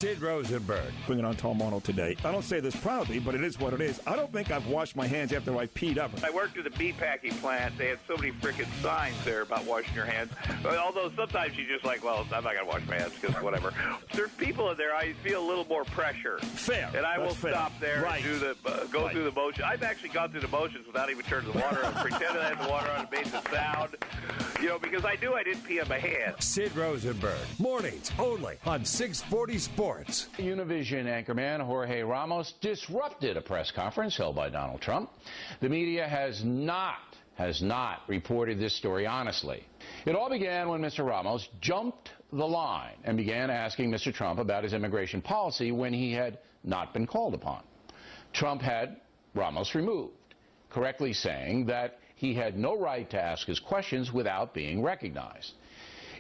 Sid Rosenberg. Bring it on Tom Arnold today. I don't say this proudly, but it is what it is. I don't think I've washed my hands after I peed ever. I worked at the bee packing plant. They had so many freaking signs there about washing your hands. Although sometimes you just like, well, I'm not going to wash my hands because whatever. There's people in there, I feel a little more pressure. Fair. And I will fair. stop there right. and do go through the motions. I've actually gone through the motions without even turning the water on. Pretending I had the water on and made the sound. Because I knew I didn't pee on my hands. Sid Rosenberg. Mornings only on 640 Sports. Univision anchorman Jorge Ramos disrupted a press conference held by Donald Trump. The media has not reported this story honestly. It all began when Mr. Ramos jumped the line and began asking Mr. Trump about his immigration policy when he had not been called upon. Trump had Ramos removed, correctly saying that he had no right to ask his questions without being recognized.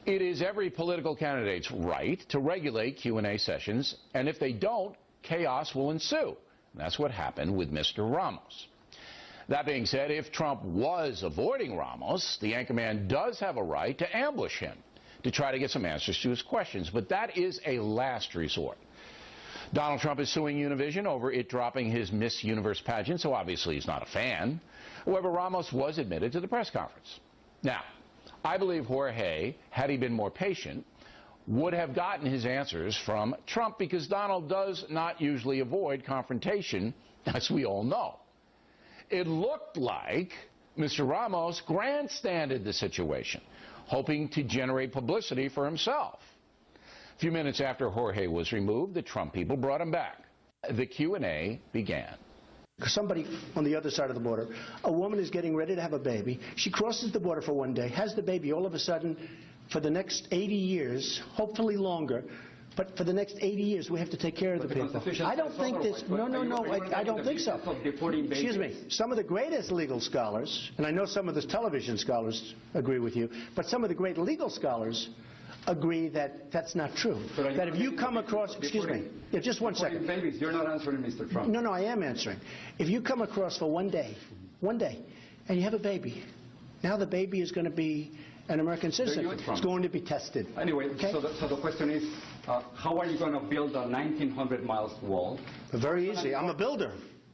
It is every political candidate's right to regulate Q&A sessions, and if they don't, chaos will ensue. And that's what happened with Mr. Ramos. That being said, if Trump was avoiding Ramos, the anchorman does have a right to ambush him to try to get some answers to his questions, but that is a last resort. Donald Trump is suing Univision over it dropping his Miss Universe pageant, so obviously he's not a fan. However, Ramos was admitted to the press conference. Now, I believe Jorge, had he been more patient, would have gotten his answers from Trump because Donald does not usually avoid confrontation, as we all know. It looked like Mr. Ramos grandstanded the situation, hoping to generate publicity for himself. A few minutes after Jorge was removed, the Trump people brought him back. The Q&A began. Somebody on the other side of the border, a woman is getting ready to have a baby. She crosses the border for one day, has the baby. All of a sudden, for the next 80 years, hopefully longer, but for the next 80 years, we have to take care of the people. I don't think this, I don't think so. Excuse me, some of the greatest legal scholars, and I know some of the television scholars agree with you, but some of the great legal scholars agree that that's not true. That if you come across, excuse me, just one second. Babies, you're not answering, Mr. Trump. No, I am answering. If you come across for one day, and you have a baby, now the baby is going to be an American citizen. It's going to be tested. Anyway, okay? so the question is, how are you going to build a 1,900 miles wall? Very easy. I'm a builder.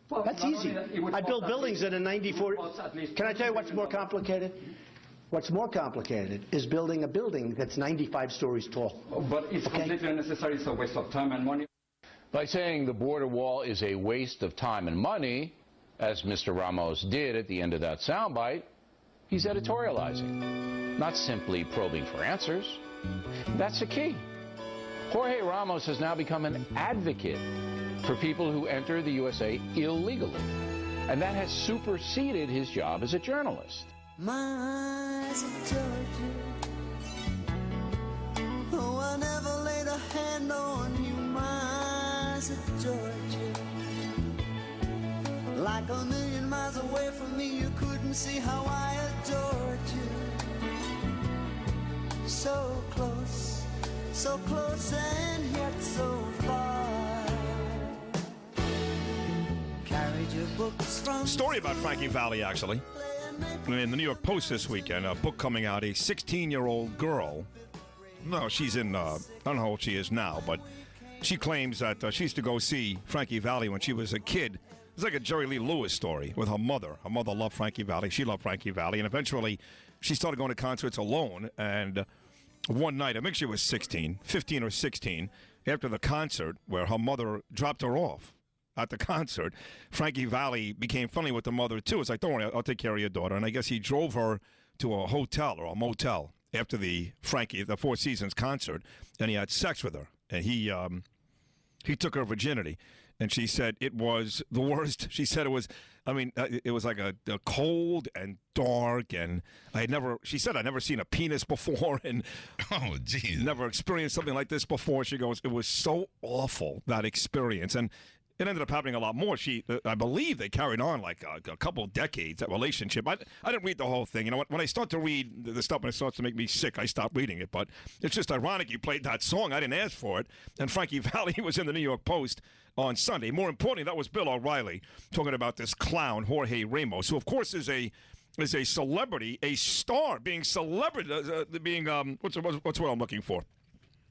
Well, that's easy. I build buildings in a 94. Can I tell you what's more complicated? What's more complicated is building a building that's 95 stories tall. But it's completely unnecessary. It's a waste of time and money. By saying the border wall is a waste of time and money, as Mr. Ramos did at the end of that soundbite, he's editorializing, not simply probing for answers. That's the key. Jorge Ramos has now become an advocate for people who enter the USA illegally, and that has superseded his job as a journalist. My eyes of Georgia, oh, I never laid a hand on you. My eyes of Georgia, like a million miles away from me, you couldn't see how I adored you. So close and yet so far. Carried your books from Story about Frankie Valli, actually. In the New York Post this weekend, a book coming out, a 16-year-old girl. No, she's in, I don't know how old she is now, but she claims that she used to go see Frankie Valli when she was a kid. It's like a Jerry Lee Lewis story with her mother. Her mother loved Frankie Valli. She loved Frankie Valli. And eventually, she started going to concerts alone. And one night, I think she was 15 or 16, after the concert where her mother dropped her off at the concert, Frankie Valli became friendly with the mother, too. It's like, don't worry, I'll take care of your daughter. And I guess he drove her to a hotel or a motel after the Four Seasons concert, and he had sex with her. And he took her virginity. And she said it was the worst. She said it was like a cold and dark, and she said I'd never seen a penis before, and oh, geez, never experienced something like this before. She goes, it was so awful, that experience. And it ended up happening a lot more. I believe they carried on like a couple decades, that relationship. I didn't read the whole thing. You know, when I start to read the stuff and it starts to make me sick, I stop reading it. But it's just ironic you played that song. I didn't ask for it. And Frankie Valli was in the New York Post on Sunday. More importantly, that was Bill O'Reilly talking about this clown, Jorge Ramos, who, of course, is a celebrity, a star, being celebrity, what's what I'm looking for?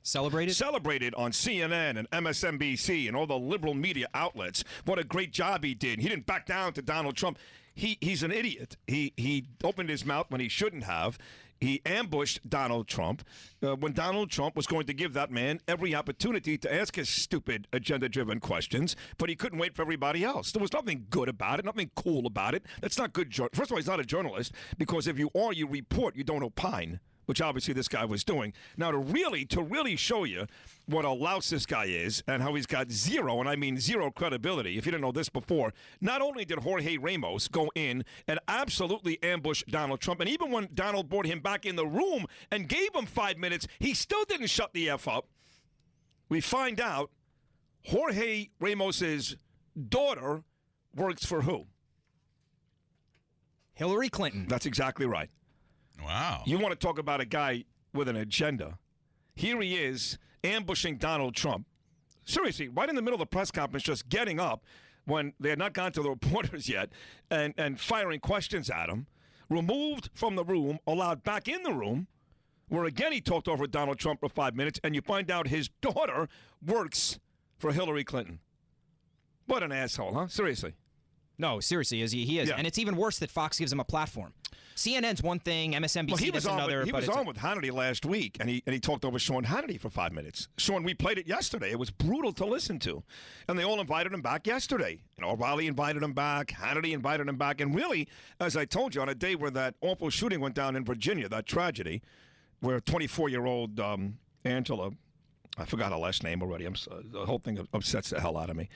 Celebrated on CNN and MSNBC and all the liberal media outlets. What a great job he did. He didn't back down to Donald Trump. He's an idiot. He opened his mouth when he shouldn't have. He ambushed Donald Trump when Donald Trump was going to give that man every opportunity to ask his stupid agenda-driven questions, but he couldn't wait for everybody else. There was nothing good about it, nothing cool about it. That's not good. First of all, he's not a journalist, because if you are, you report, you don't opine, which obviously this guy was doing. Now, to really show you what a louse this guy is and how he's got zero, and I mean zero credibility, if you didn't know this before, not only did Jorge Ramos go in and absolutely ambush Donald Trump, and even when Donald brought him back in the room and gave him 5 minutes, he still didn't shut the F up. We find out Jorge Ramos's daughter works for who? Hillary Clinton. That's exactly right. Wow. You want to talk about a guy with an agenda. Here he is ambushing Donald Trump. Seriously, right in the middle of the press conference, just getting up when they had not gone to the reporters yet and firing questions at him. Removed from the room, allowed back in the room, where again he talked over Donald Trump for 5 minutes, and you find out his daughter works for Hillary Clinton. What an asshole, huh? Seriously. No, seriously, he is. Yeah. And it's even worse that Fox gives him a platform. CNN's one thing, MSNBC does another. He was on with Hannity last week, and he talked over Sean Hannity for 5 minutes. Sean, we played it yesterday. It was brutal to listen to. And they all invited him back yesterday. O'Reilly invited him back, Hannity invited him back. And really, as I told you, on a day where that awful shooting went down in Virginia, that tragedy, where 24-year-old Angela, I forgot her last name already. The whole thing upsets the hell out of me.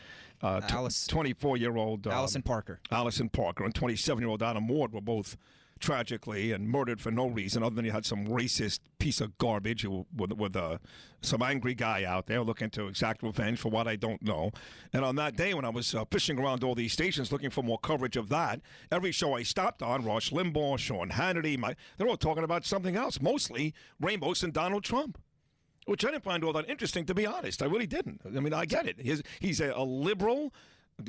24-year-old Allison Parker. Allison Parker and 27-year-old Adam Ward were both tragically and murdered for no reason other than you had some racist piece of garbage with some angry guy out there looking to exact revenge for what I don't know. And on that day when I was fishing around all these stations looking for more coverage of that, every show I stopped on, Rush Limbaugh, Sean Hannity, they're all talking about something else, mostly Ramos and Donald Trump, which I didn't find all that interesting, to be honest. I really didn't. I mean, I get it. He's a liberal,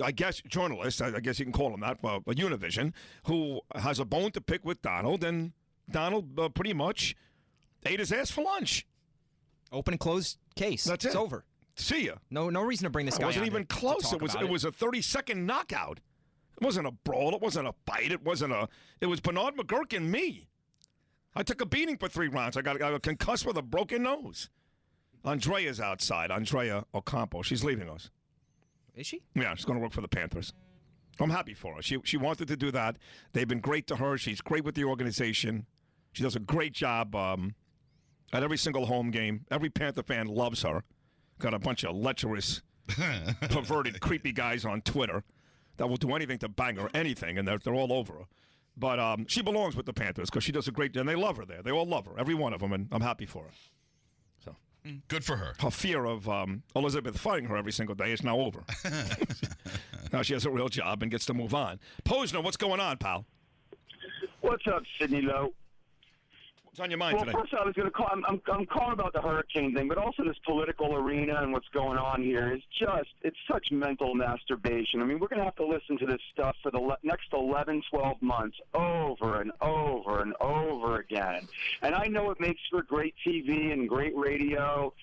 I guess, journalist, I guess you can call him that, a Univision, who has a bone to pick with Donald, and Donald pretty much ate his ass for lunch. Open and closed case. That's it. It's over. See ya. No reason to bring this guy. It wasn't on even to close. talk It was a 30-second knockout. It wasn't a brawl. It wasn't a fight. It was Bernard McGurk and me. I took a beating for 3 rounds. I got concussed with a broken nose. Andrea's outside. Andrea Ocampo. She's leaving us. Is she? Yeah, she's going to work for the Panthers. I'm happy for her. She wanted to do that. They've been great to her. She's great with the organization. She does a great job at every single home game. Every Panther fan loves her. Got a bunch of lecherous, perverted, creepy guys on Twitter that will do anything to bang her, anything, and they're all over her. But she belongs with the Panthers because she does a great job, and they love her there. They all love her, every one of them, and I'm happy for her. So good for her. Her fear of Elizabeth fighting her every single day is now over. Now she has a real job and gets to move on. Posner, what's going on, pal? What's up, Sidney Lowe? What's on your mind today? Well, first I was going to call. I'm calling about the hurricane thing, but also this political arena and what's going on here is it's such mental masturbation. I mean, we're going to have to listen to this stuff for the next 11, 12 months over and over and over again. And I know it makes for great TV and great radio.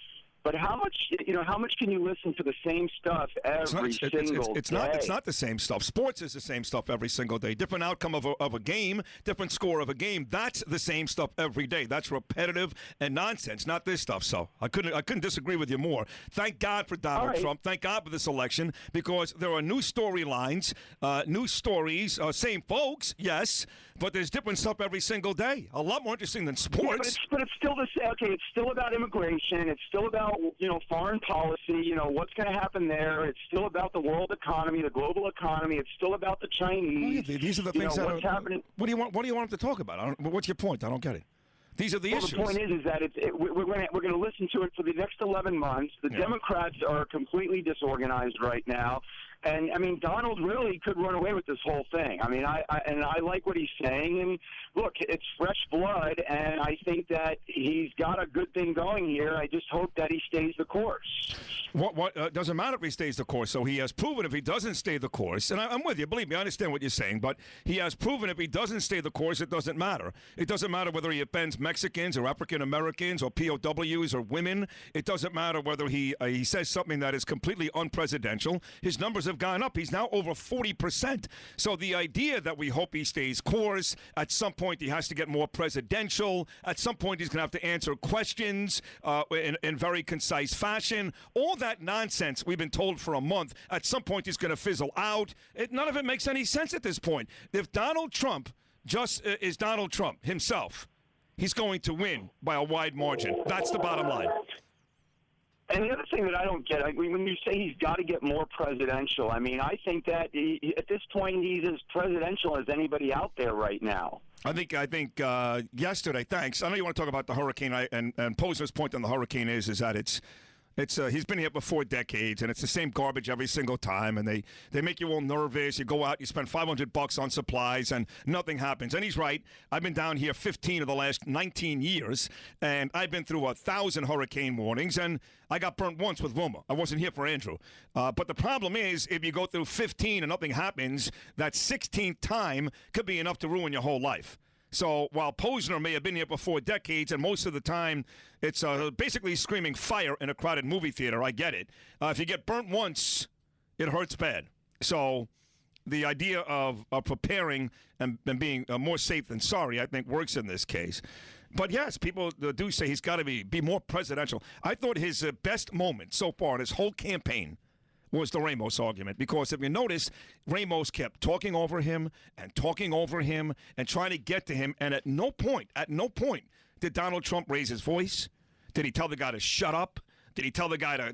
But how much can you listen to the same stuff every single day? It's not the same stuff. Sports is the same stuff every single day. Different outcome of a game, different score of a game. That's the same stuff every day. That's repetitive and nonsense, not this stuff. So I couldn't disagree with you more. Thank God for Donald Trump. Thank God for this election, because there are new storylines, new stories, same folks, yes, but there's different stuff every single day. A lot more interesting than sports. Yeah, but it's still the same. Okay, it's still about immigration. It's still about foreign policy, what's going to happen there. It's still about the world economy, the global economy. It's still about the Chinese. Oh, yeah, these are the things what's happening. What do you want them to talk about? What's your point? I don't get it. These are the issues. The point is that we're going to listen to it for the next 11 months. The Democrats are completely disorganized right now. And I mean, Donald really could run away with this whole thing. I mean, I like what he's saying. And look, it's fresh blood, and I think that he's got a good thing going here. I just hope that he stays the course. What doesn't matter if he stays the course. So he has proven if he doesn't stay the course, and I'm with you. Believe me, I understand what you're saying. But he has proven if he doesn't stay the course, it doesn't matter. It doesn't matter whether he offends Mexicans or African Americans or POWs or women. It doesn't matter whether he says something that is completely unpresidential. His numbers have gone up. He's now over 40%. So the idea that we hope he stays course, at some point he has to get more presidential. At some point he's going to have to answer questions in very concise fashion. All that nonsense we've been told for a month, at some point he's going to fizzle out. None of it makes any sense at this point. If Donald Trump just is Donald Trump himself, he's going to win by a wide margin. That's the bottom line. And the other thing that I don't get, when you say he's got to get more presidential, I mean, I think that at this point he's as presidential as anybody out there right now. I think yesterday, thanks. I know you want to talk about the hurricane, and Posner's point on the hurricane is that it's he's been here for 4 decades, and it's the same garbage every single time, and they make you all nervous. You go out, you spend $500 on supplies, and nothing happens. And he's right. I've been down here 15 of the last 19 years, and I've been through 1,000 hurricane warnings, and I got burnt once with Wilma. I wasn't here for Andrew. But the problem is, if you go through 15 and nothing happens, that 16th time could be enough to ruin your whole life. So while Posner may have been here for 4 decades, and most of the time it's basically screaming fire in a crowded movie theater, I get it. If you get burnt once, it hurts bad. So the idea of preparing and being more safe than sorry, I think, works in this case. But yes, people do say he's got to be more presidential. I thought his best moment so far in his whole campaign was the Ramos argument, because if you notice, Ramos kept talking over him and trying to get to him, and at no point did Donald Trump raise his voice. Did he tell the guy to shut up? Did he tell the guy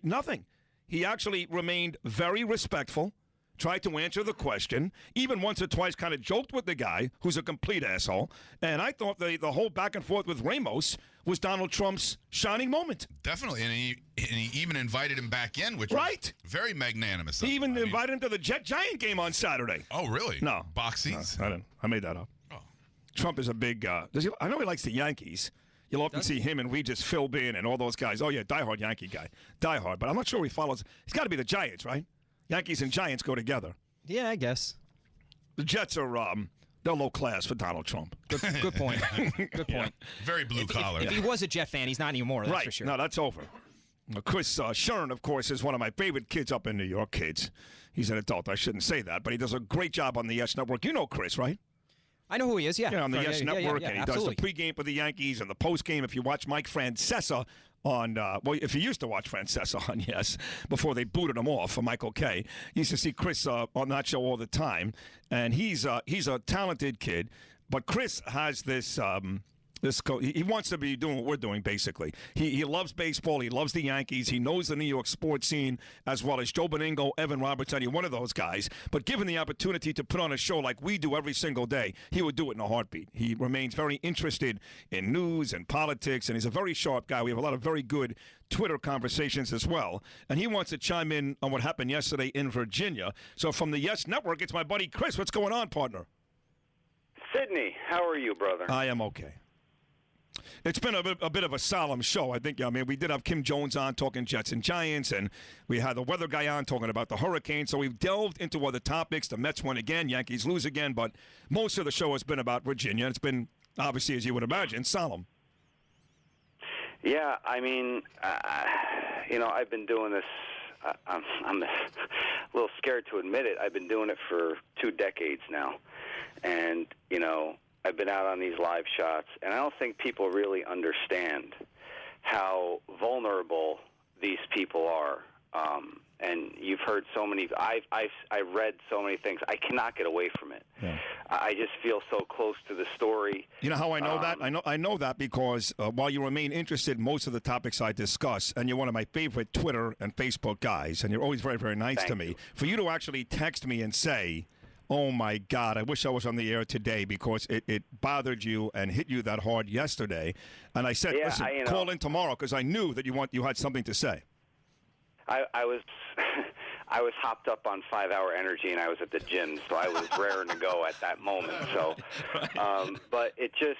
nothing? He actually remained very respectful, tried to answer the question, even once or twice kind of joked with the guy, who's a complete asshole, and I thought the whole back and forth with Ramos was Donald Trump's shining moment. Definitely, and he even invited him back in, which was very magnanimous. He even invited him to the Jet-Giant game on Saturday. Oh, really? No. Boxies? No, I didn't. I made that up. Oh. Trump is a big I know he likes the Yankees. You'll often see him and Regis Philbin and all those guys. Oh, yeah, diehard Yankee guy. Diehard. But I'm not sure he follows. He's got to be the Giants, right? Yankees and Giants go together. Yeah, I guess. The Jets are they're low class for Donald Trump. Good point. Good point. Yeah. Very blue collar. If he was a Jet fan, he's not anymore. That's for sure. No, that's over. Chris Shern, of course, is one of my favorite kids up in New York. Kids. He's an adult. I shouldn't say that, but he does a great job on the Yes Network. You know Chris, right? I know who he is, yeah. Yeah, on the Yes Network, and he absolutely. does the pregame for the Yankees and the postgame. If you watch Mike Francesa on, if you used to watch Francesa on Yes, before they booted him off for Michael Kay, you used to see Chris on that show all the time, and he's a talented kid, but Chris has this... he wants to be doing what we're doing, basically. He loves baseball. He loves the Yankees. He knows the New York sports scene as well as Joe Beningo, Evan Roberts, any one of those guys. But given the opportunity to put on a show like we do every single day, he would do it in a heartbeat. He remains very interested in news and politics, and he's a very sharp guy. We have a lot of very good Twitter conversations as well. And he wants to chime in on what happened yesterday in Virginia. So from the Yes Network, it's my buddy Chris. What's going on, partner? Sydney, how are you, brother? I am okay. It's been a bit of a solemn show, I think. I mean, we did have Kim Jones on talking Jets and Giants, and we had the weather guy on talking about the hurricane. So we've delved into other topics. The Mets win again, Yankees lose again, but most of the show has been about Virginia. It's been, obviously, as you would imagine, solemn. Yeah, I mean, I've been doing this. I'm a little scared to admit it. I've been doing it for 2 decades now, and I've been out on these live shots, and I don't think people really understand how vulnerable these people are. And you've heard so many. I read so many things. I cannot get away from it. Yeah. I just feel so close to the story. You know how I know that? I know that because while you remain interested in most of the topics I discuss, and you're one of my favorite Twitter and Facebook guys, and you're always very, very nice to me. For you to actually text me and say, "Oh, my God, I wish I was on the air today because it bothered you and hit you that hard yesterday." And I said, listen, call in tomorrow because I knew that you had something to say. I was I was hopped up on 5-hour energy, and I was at the gym, so I was raring to go at that moment. So, but it just,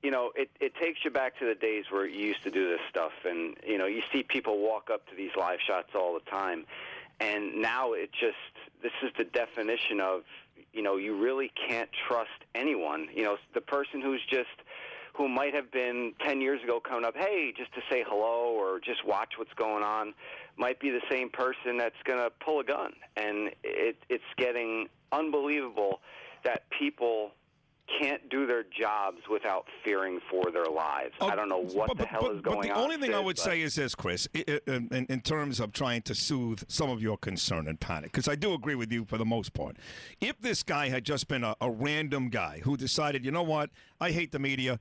it takes you back to the days where you used to do this stuff, and you see people walk up to these live shots all the time, and now this is the definition of, you really can't trust anyone. The person who might have been 10 years ago coming up, hey, just to say hello or just watch what's going on, might be the same person that's going to pull a gun. And it's getting unbelievable that people can't do their jobs without fearing for their lives. I don't know what the hell is going on. But the only thing I would say is this, Chris, in terms of trying to soothe some of your concern and panic, because I do agree with you for the most part. If this guy had just been a random guy who decided, you know what, I hate the media,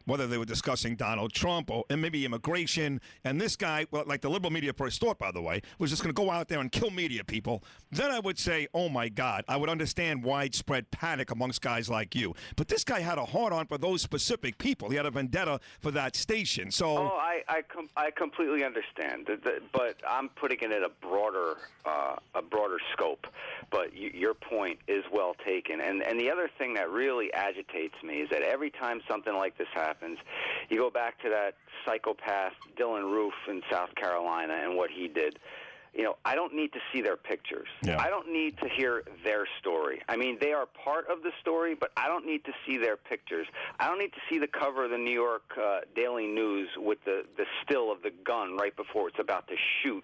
whether they were discussing Donald Trump and maybe immigration, and this guy, well, like the liberal media first thought, by the way, was just going to go out there and kill media people, then I would say, oh, my God, I would understand widespread panic amongst guys like you. But this guy had a hard-on for those specific people. He had a vendetta for that station. So, I completely understand, but I'm putting it in a broader scope. But your point is well taken. And the other thing that really agitates me is that every time something like this happens, you go back to that psychopath Dylan Roof in South Carolina and what he did. I don't need to see their pictures. Yeah. I don't need to hear their story. I mean, they are part of the story, but I don't need to see their pictures. I don't need to see the cover of the New York Daily News with the still of the gun right before it's about to shoot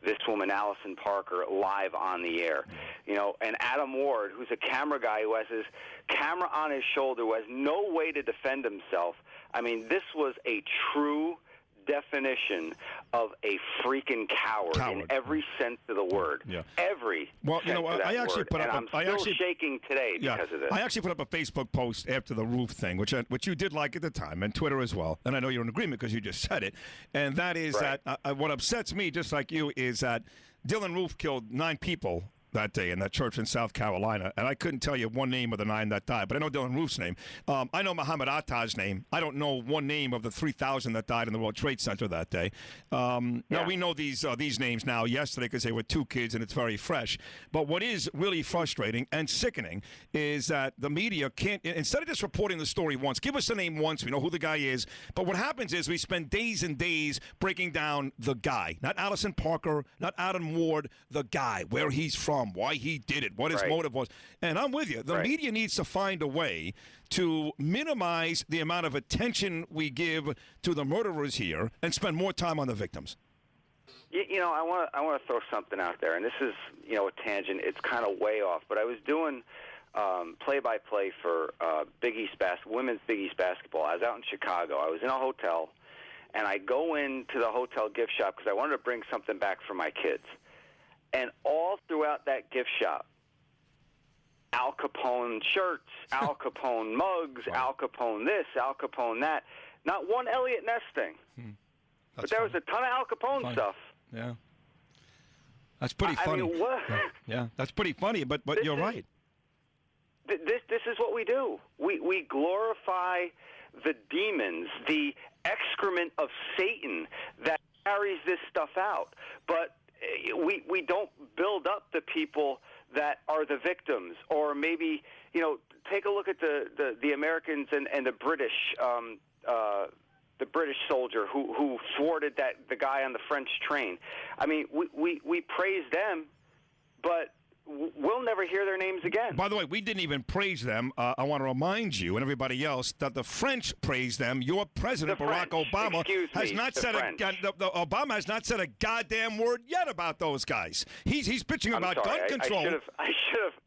this woman, Allison Parker, live on the air. And Adam Ward, who's a camera guy who has his camera on his shoulder, who has no way to defend himself. I mean, this was a true definition of a freaking coward in every sense of the word. Yeah. Every sense of that I actually word. put up. I'm still shaking today because of this. I actually put up a Facebook post after the Roof thing, which you did like at the time, and Twitter as well. And I know you're in agreement because you just said it. And that is that what upsets me, just like you, is that Dylan Roof killed 9 people that day in that church in South Carolina, and I couldn't tell you one name of the 9 that died, but I know Dylan Roof's name. I know Muhammad Atta's name. I don't know one name of the 3,000 that died in the World Trade Center that day. Now, we know these names now yesterday because they were 2 kids, and it's very fresh. But what is really frustrating and sickening is that the media can't, instead of just reporting the story once, give us the name once, we know who the guy is, but what happens is we spend days and days breaking down the guy, not Allison Parker, not Adam Ward, the guy, where he's from, why he did it, what his motive was. And I'm with you. The media needs to find a way to minimize the amount of attention we give to the murderers here and spend more time on the victims. I want to throw something out there, and this is, a tangent. It's kind of way off, but I was doing play-by-play for women's Big East basketball. I was out in Chicago. I was in a hotel, and I go into the hotel gift shop because I wanted to bring something back for my kids. And all throughout that gift shop, Al Capone shirts, Al Capone mugs, Al Capone this, Al Capone that. Not one Elliot Ness thing. But there was a ton of Al Capone stuff. Yeah. That's pretty funny. I mean, what? Yeah, that's pretty funny, but you're right. This is what we do. We glorify the demons, the excrement of Satan that carries this stuff out. But we don't build up the people that are the victims, or maybe take a look at the Americans and the British soldier who thwarted the guy on the French train. I mean, we praise them, but we'll never hear their names again. By the way, we didn't even praise them. I want to remind you and everybody else that the French praised them. Your president, Barack Obama, has not said Obama has not said a goddamn word yet about those guys. He's bitching about gun control.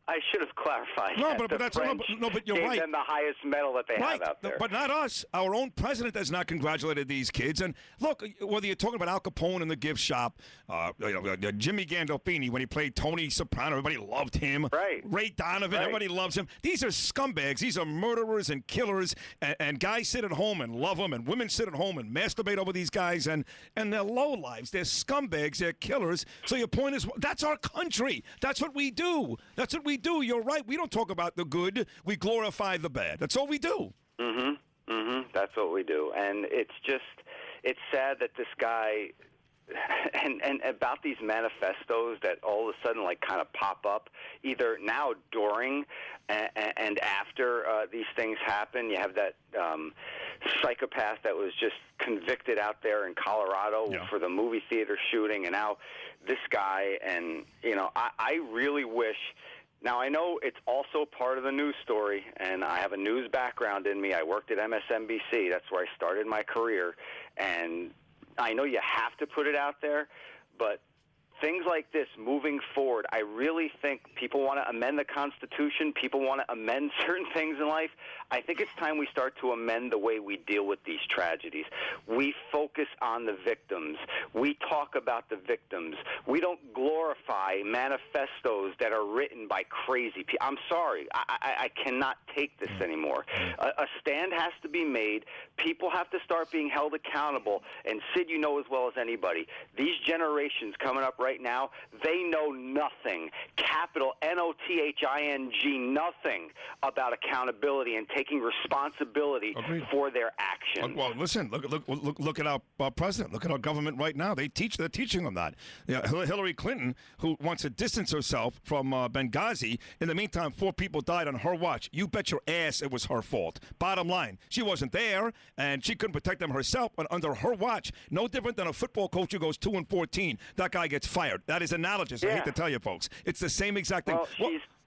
I should have clarified. No, but that's but you're right. Gave them the highest medal that they have out there. But not us. Our own president has not congratulated these kids. And look, whether you're talking about Al Capone in the gift shop, Jimmy Gandolfini when he played Tony Soprano, everybody loved him. Right. Ray Donovan, everybody loves him. These are scumbags. These are murderers and killers. And guys sit at home and love them, and women sit at home and masturbate over these guys. And they're lowlives. They're scumbags. They're killers. So your point is, that's our country. That's what we do. That's what we do. You're right. We don't talk about the good. We glorify the bad. That's all we do. That's what we do. And it's sad that this guy and about these manifestos that all of a sudden like kind of pop up either now, during, and after these things happen. You have that psychopath that was just convicted out there in Colorado for the movie theater shooting, and now this guy. And I really wish. Now, I know it's also part of the news story, and I have a news background in me. I worked at MSNBC. That's where I started my career. And I know you have to put it out there, but things like this moving forward, I really think people want to amend the Constitution. People want to amend certain things in life. I think it's time we start to amend the way we deal with these tragedies. We focus on the victims. We talk about the victims. We don't glorify manifestos that are written by crazy people. I'm sorry. I cannot take this anymore. A stand has to be made. People have to start being held accountable. And Sid, you know as well as anybody, these generations coming up right now, they know nothing, capital NOTHING, nothing about accountability and taking responsibility for their actions. Well, listen, look at our president. Look at our government right now. They're teaching them that. Hillary Clinton, who wants to distance herself from Benghazi. In the meantime, 4 people died on her watch. You bet your ass it was her fault. Bottom line, she wasn't there, and she couldn't protect them herself. But under her watch, no different than a football coach who goes 2-14. That guy gets fired. That is analogous. I hate to tell you, folks. It's the same exact thing.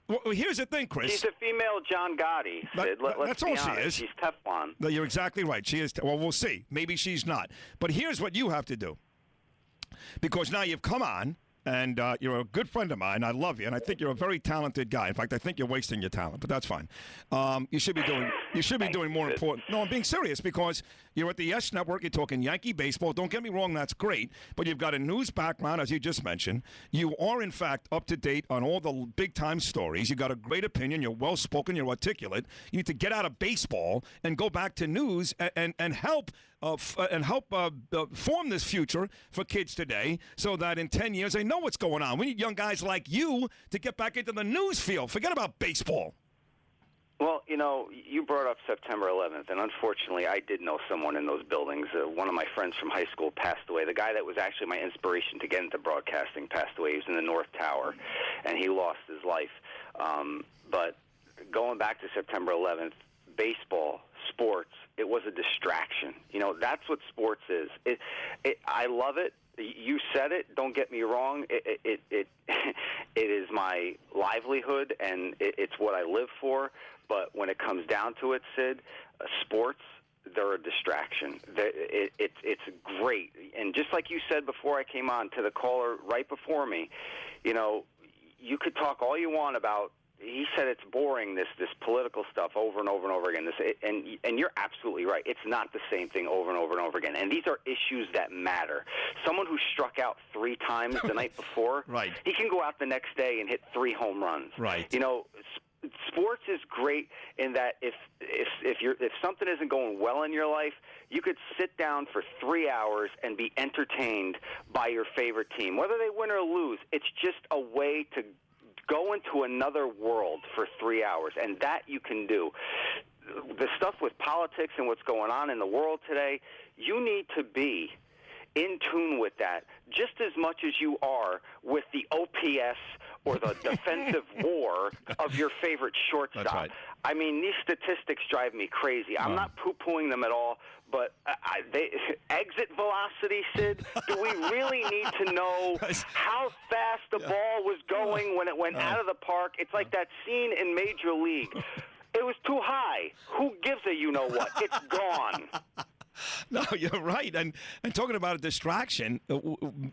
Well, here's the thing, Chris. She's a female John Gotti, Sid. That's all she is. She's Teflon. No, you're exactly right. She is. Well, we'll see. Maybe she's not. But here's what you have to do. Because now you've come on, and you're a good friend of mine. I love you, and I think you're a very talented guy. In fact, I think you're wasting your talent, but that's fine. You should be doing more important. No, I'm being serious, because you're at the Yes Network. You're talking Yankee baseball. Don't get me wrong, that's great. But you've got a news background, as you just mentioned. You are, in fact, up to date on all the big-time stories. You've got a great opinion. You're well-spoken. You're articulate. You need to get out of baseball and go back to news and help form this future for kids today, so that in 10 years they know what's going on. We need young guys like you to get back into the news field. Forget about baseball. Well, you brought up September 11th, and unfortunately, I did know someone in those buildings. One of my friends from high school passed away. The guy that was actually my inspiration to get into broadcasting passed away. He was in the North Tower, and he lost his life. But going back to September 11th, baseball, sports, it was a distraction. That's what sports is. I love it. You said it. Don't get me wrong. It is my livelihood, and it's what I live for. But when it comes down to it, Sid, sports, they're a distraction. It's great. And just like you said before I came on, to the caller right before me, you could talk all you want about. He said it's boring, this political stuff over and over and over again. And you're absolutely right. It's not the same thing over and over and over again. And these are issues that matter. Someone who struck out 3 times the night before, right, he can go out the next day and hit 3 home runs. Right. Sports is great in that if something isn't going well in your life, you could sit down for 3 hours and be entertained by your favorite team, whether they win or lose. It's just a way to go into another world for 3 hours, and that you can do. The stuff with politics and what's going on in the world today, you need to be in tune with that just as much as you are with the OPS or the defensive war of your favorite shortstop. That's right. I mean, these statistics drive me crazy. I'm not poo-pooing them at all, but exit velocity, Sid, do we really need to know how fast the ball was going when it went out of the park? It's like that scene in Major League. It was too high. Who gives a you-know-what? It's gone. No, you're right. And talking about a distraction,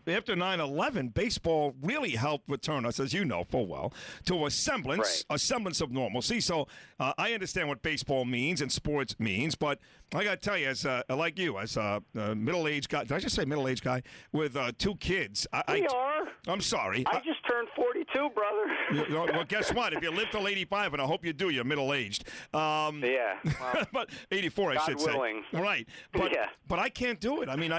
after 9/11, baseball really helped return us, as you know full well, to a semblance of normalcy. So I understand what baseball means and sports means, but I got to tell you, as like you, as a middle-aged guy, did I just say middle-aged guy with 2 kids? I'm sorry. I just turned 42, brother. Well, guess what? If you live till 85, and I hope you do, you're middle-aged. Yeah. Well, but 84, I should God willing. say. Right. But I can't do it. I mean,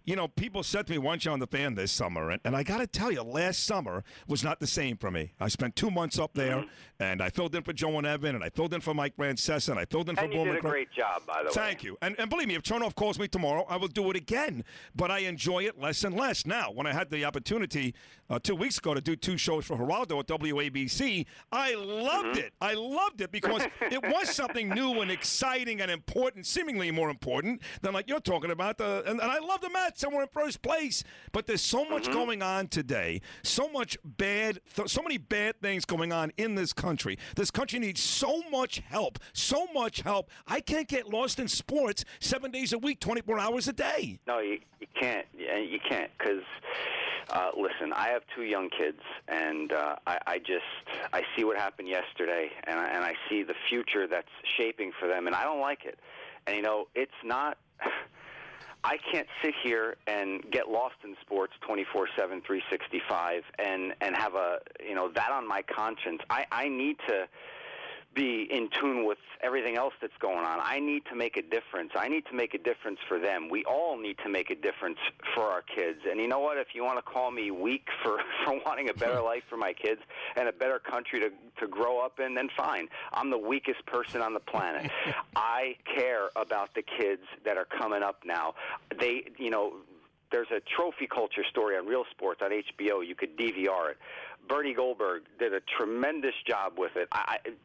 You know, people said to me, "Why aren't you on the fan this summer?" And I got to tell you, last summer was not the same for me. I spent 2 months up there, and I filled in for Joe and Evan, and I filled in for Mike Francesa, and I filled in for And you did a great job, by the way. Thank you. And believe me, if Chernoff calls me tomorrow, I will do it again. But I enjoy it less and less. Now, when I had the opportunity 2 weeks ago to do 2 shows for Geraldo at WABC, I loved it. I loved it because it was something new and exciting and important, seemingly more important than like you're talking about. And I love the Mets, and we're in first place. But there's so much going on today, so many bad things going on in this country. This country needs so much help, so much help. I can't get lost in sports 7 days a week, 24 hours a day. No, you can't. You can't because, listen, I have 2 young kids, and I see what happened yesterday, and I see the future that's shaping for them, and I don't like it. And, you know, it's not – I can't sit here and get lost in sports 24/7, 365 and have that on my conscience. I need to be in tune with everything else that's going on. I need to make a difference. I need to make a difference for them. We all need to make a difference for our kids. And you know what? If you want to call me weak for wanting a better life for my kids and a better country to grow up in, then fine. I'm the weakest person on the planet. I care about the kids that are coming up now. There's a trophy culture story on Real Sports on HBO. You could DVR it. Bernie Goldberg did a tremendous job with it.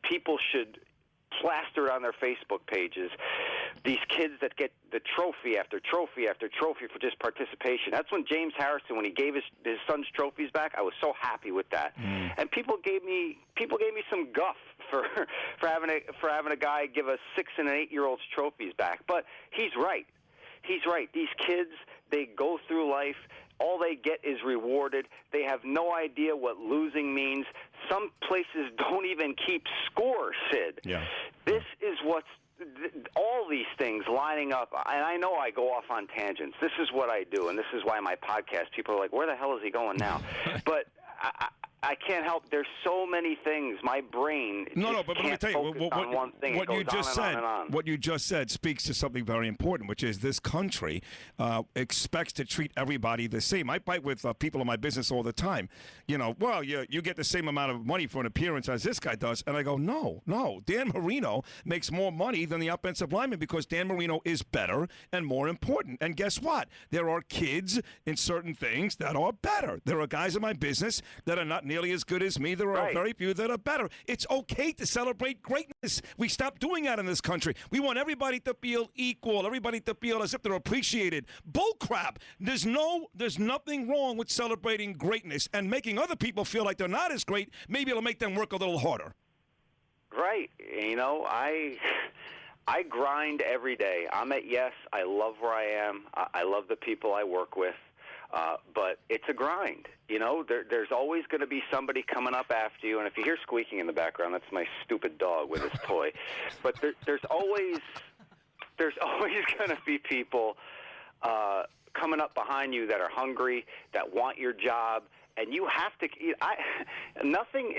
People should plaster it on their Facebook pages. These kids that get the trophy after trophy after trophy for just participation. That's when James Harrison, when he gave his son's trophies back, I was so happy with that. And people gave me some guff for having a guy give a 6- and 8-year-old's trophies back. But he's right. He's right. These kids, they go through life. All they get is rewarded. They have no idea what losing means. Some places don't even keep score, Sid. Yeah. This is what's all these things lining up. And I know I go off on tangents. This is what I do, and this is why my podcast, people are like, where the hell is he going now? But I can't help. There's so many things. My brain but let me tell you, what you just said speaks to something very important, which is this country expects to treat everybody the same. I fight with people in my business all the time. You know, well, you get the same amount of money for an appearance as this guy does, and I go, no. Dan Marino makes more money than the offensive lineman because Dan Marino is better and more important. And guess what? There are kids in certain things that are better. There are guys in my business that are not nearly as good as me. There are very few that are better. It's okay to celebrate greatness. We stopped doing that in this country. We want everybody to feel equal, everybody to feel as if they're appreciated. Bull crap. There's nothing wrong with celebrating greatness and making other people feel like they're not as great. Maybe it'll make them work a little harder. Right. You know, I grind every day. I'm at Yes. I love where I am. I love the people I work with. But it's a grind. You know, there's always going to be somebody coming up after you. And if you hear squeaking in the background, that's my stupid dog with his toy. But there's always going to be people coming up behind you that are hungry, that want your job. And you have to. Nothing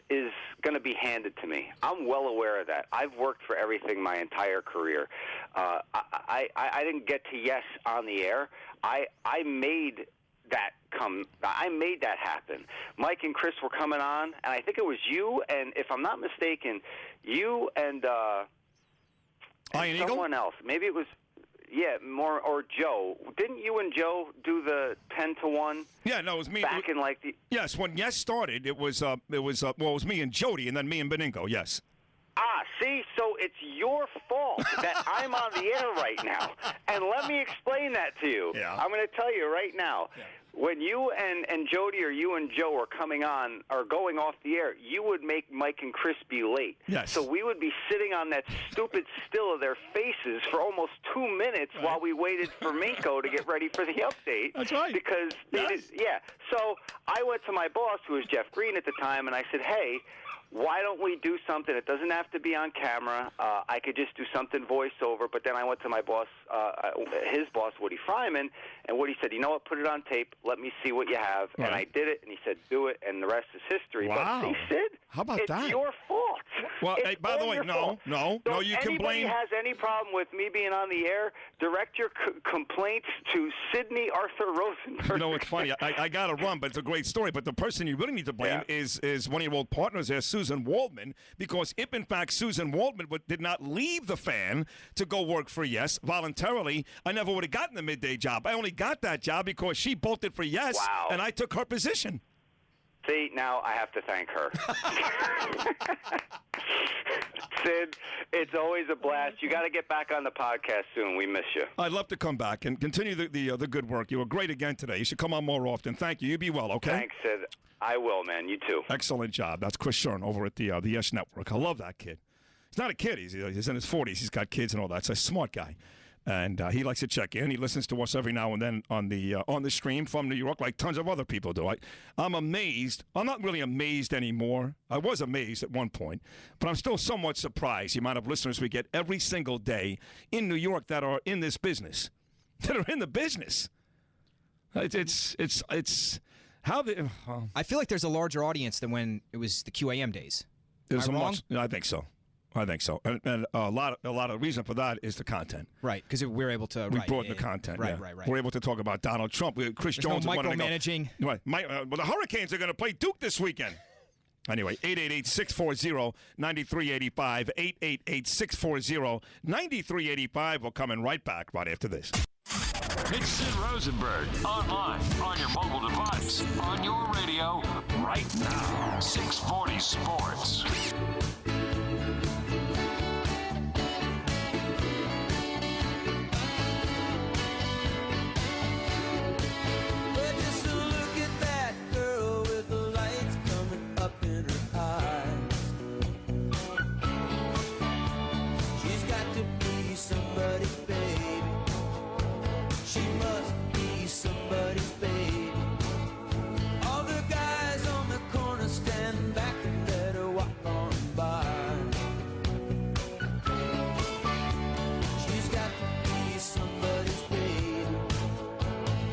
is going to be handed to me. I'm well aware of that. I've worked for everything my entire career. I didn't get to Yes on the air. I made that come. I made that happen. Mike and Chris were coming on, and I think it was you. And if I'm not mistaken, you and someone else. Maybe it was. Yeah, or Joe. Didn't you and Joe do the 10-1? Yeah, no, it was me. Back in like the. Yes, when Yes started, it was me and Jody, and then me and Beningo. Yes. See, so it's your fault that I'm on the air right now. And let me explain that to you. Yeah. I'm going to tell you right now. Yeah. When you and Jody or you and Joe are coming on or going off the air, you would make Mike and Chris be late. Yes. So we would be sitting on that stupid still of their faces for almost 2 minutes while we waited for Minko to get ready for the update. That's right. Because So I went to my boss, who was Jeff Green at the time, and I said, hey, why don't we do something? It doesn't have to be on camera. I could just do something voiceover. But then I went to my boss, his boss, Woody Fryman, and Woody said, you know what, put it on tape. Let me see what you have. Right. And I did it, and he said, do it, and the rest is history. Wow. But see, Sid, how about it's that? Your fault. Well, It's hey, by the all way, your fault. no, So you if can anybody blame. has any problem with me being on the air, direct your complaints to Sidney Arthur Rosenberg. You know, it's funny. I got to run, but it's a great story. But the person you really need to blame is one of your old partners there, Susan Waldman, because if, in fact, Susan Waldman did not leave the Fan to go work for Yes voluntarily, I never would have gotten the midday job. I only got that job because she bolted for Yes, and I took her position. See, now I have to thank her. Sid, it's always a blast. You got to get back on the podcast soon. We miss you. I'd love to come back and continue the good work. You were great again today. You should come on more often. Thank you. You be well, okay? Thanks, Sid. I will, man. You too. Excellent job. That's Chris Shern over at the Yes Network. I love that kid. He's not a kid. He's in his 40s. He's got kids and all that. He's a smart guy. And he likes to check in. He listens to us every now and then on the stream from New York, like tons of other people do. I'm amazed. I'm not really amazed anymore. I was amazed at one point, but I'm still somewhat surprised the amount of listeners we get every single day in New York that are in this business, that are in the business. It's how the. I feel like there's a larger audience than when it was the QAM days. Am I wrong? I think so. And a lot of reason for that is the content. Right, because we're able to. We brought the content. Right. We're able to talk about Donald Trump. Chris Jones. No micromanaging. Right. Well, the Hurricanes are going to play Duke this weekend. Anyway, 888-640-9385. 888-640-9385. We're coming right back right after this. It's Sid Rosenberg. Online, on your mobile device, on your radio, right now. 640 Sports. Well, just look at that girl with the lights coming up in her eyes. She's got to be somebody's baby. She must be somebody's baby. All the guys on the corner stand back and let her walk on by. She's got to be somebody's baby.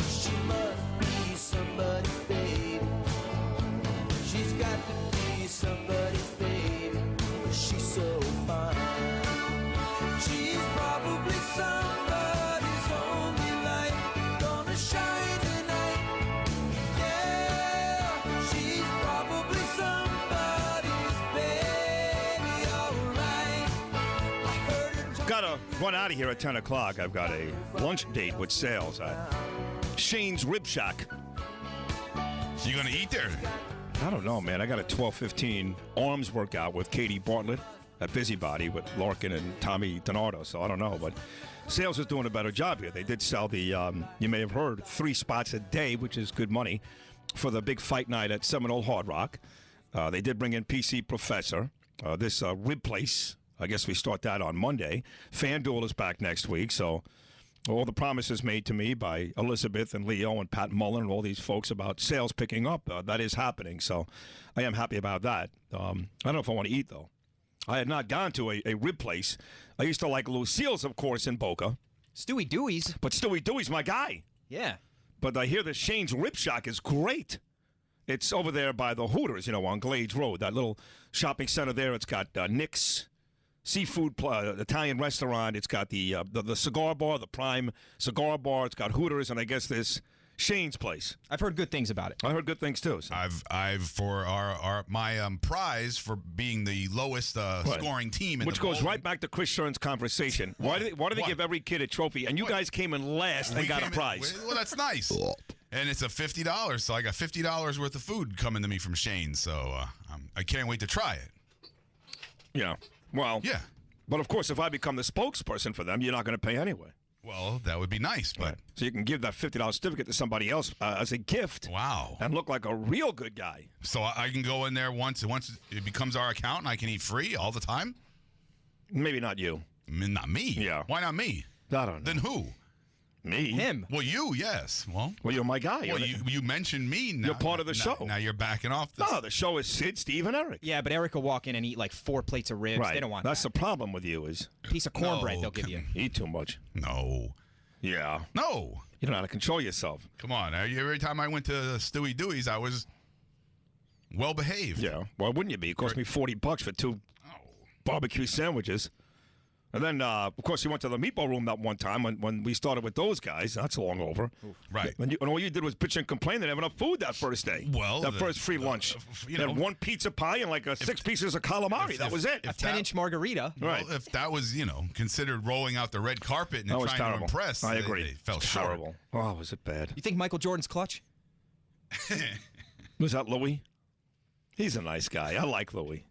She must be somebody's baby. She's got to be somebody's baby. She's so fine. She's probably somebody's only light. Gonna shine tonight. Yeah, she's probably somebody's baby. Alright. I heard her Got to run out of here at 10 o'clock. I've got a lunch date with Sales at Shane's Rib Shack. You going to eat there? I don't know, man. I got a 12:15 arms workout with Katie Bartlett at Busybody with Larkin and Tommy Donardo, so I don't know. But Sales is doing a better job here. They did sell the, you may have heard, 3 spots a day, which is good money, for the big fight night at Seminole Hard Rock. They did bring in PC Professor, this rib place. I guess we start that on Monday. FanDuel is back next week, so all the promises made to me by Elizabeth and Leo and Pat Mullen and all these folks about Sales picking up, that is happening. So I am happy about that. I don't know if I want to eat, though. I had not gone to a rib place. I used to like Lucille's, of course, in Boca. Stewie Dewey's. But Stewie Dewey's my guy. Yeah. But I hear that Shane's Rib Shack is great. It's over there by the Hooters, on Glades Road, that little shopping center there. It's got Nick's seafood Italian restaurant. It's got the cigar bar, the Prime Cigar Bar. It's got Hooters, and I guess this Shane's place. I've heard good things about it. I heard good things too. So. I've for my prize for being the lowest scoring team, in which goes right back to Chris Shern's conversation. Why do they give every kid a trophy? And you guys came in last and got a prize. Well, that's nice. And it's a $50, so I got $50 worth of food coming to me from Shane. So I can't wait to try it. Yeah. Well. Yeah. But of course, if I become the spokesperson for them, you're not going to pay anyway. Well, that would be nice, but so you can give that $50 certificate to somebody else as a gift. Wow. And look like a real good guy. So I can go in there once it becomes our account and I can eat free all the time? Maybe not you. Not me? Yeah. Why not me? I don't know. Then who? Me? Him. Well, you, yes. Well, you're my guy. Well, you mentioned me. Now, you're part of the show. Now you're backing off. No, the show is Sid, Steve, and Eric. Yeah, but Eric will walk in and eat like 4 plates of ribs. Right. They don't want That's that. the problem with you is Piece of cornbread they'll give you. Eat too much. No. Yeah. No. You don't know how to control yourself. Come on. Every time I went to Stewie Dewey's, I was well behaved. Yeah. Why wouldn't you be? It cost me $40 for 2 barbecue sandwiches. And then, of course, he went to the meatball room that one time when we started with those guys. That's long over. Right. And all you did was bitch and complain they didn't have enough food that first day. Well, that first free lunch. You had one pizza pie and like 6 pieces of calamari. That was it. A 10-inch margarita. Right. Well, if that was, considered rolling out the red carpet and trying terrible. to impress, I agree. They fell terrible. Oh, was it bad? You think Michael Jordan's clutch? Was that Louis? He's a nice guy. I like Louis.